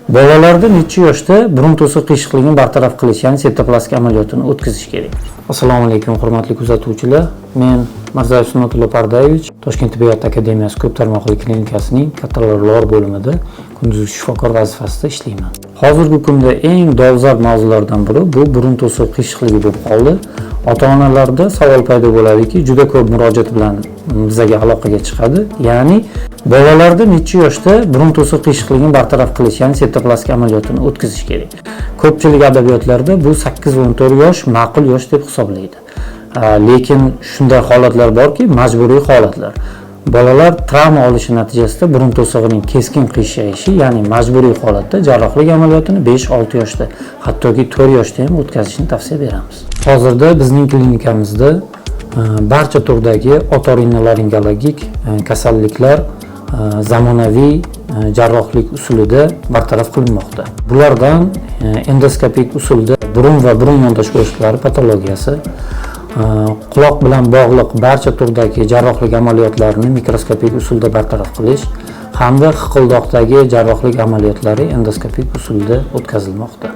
Bolalarda necha yoshda burun to'siq qiyshiqligini bartaraf qilish, ya'ni septoplastik amaliyotini o'tkazish kerak? Assalomu alaykum, hurmatli kuzatuvchilar. Men Mirzayev Sunnatullo Pardayevich, Toshkent tibbiyot akademiyasi ko'p tarmoqli klinikasining kataloglar bo'limida kunduzgi shifokor vazifasida ishlayman. Hozirgi kunda eng dolzarb mavzulardan biri bu burun to'siq qiyshiqligi bo'lib qoldi. Ota-onalarda savol paydo bo'ladiki, juda ko'p murojaat bilan bizga aloqaga chiqadi. Ya'ni bolalarda necha yoshda burun to'siq qiyshiqligini bartaraf qilish, ya'ni septoplastik amaliyotini o'tkazish kerak? Ko'pchilik adabiyotlarda bu 8 va 14 yosh ma'qul yosh deb hisoblaydi. Lekin shunday holatlar borki, majburiy holatlar. Bolalar travma olishi natijasida burun to'sig'ining keskin qiyshayishi, ya'ni majburiy holatda jarrohlik amaliyotini 5-6 yoshda, hattoki 4 yoshda ham o'tkazishni tavsiya beramiz. Hozirda bizning klinikamizda barcha turdagi otorinolaringologik kasalliklar zamonaviy jarrohlik usulida bartaraf qilinmoqda. Bulardan endoskopik usulda burun va burun yo'ldosh bo'shliqlari patologiyasi, quloq bilan bog'liq barcha turdagi jarrohlik amaliyotlarini mikroskopik usulda bartaraf qilish hamda hiqildoqdagi jarrohlik amaliyotlari endoskopik usulda o'tkazilmoqda.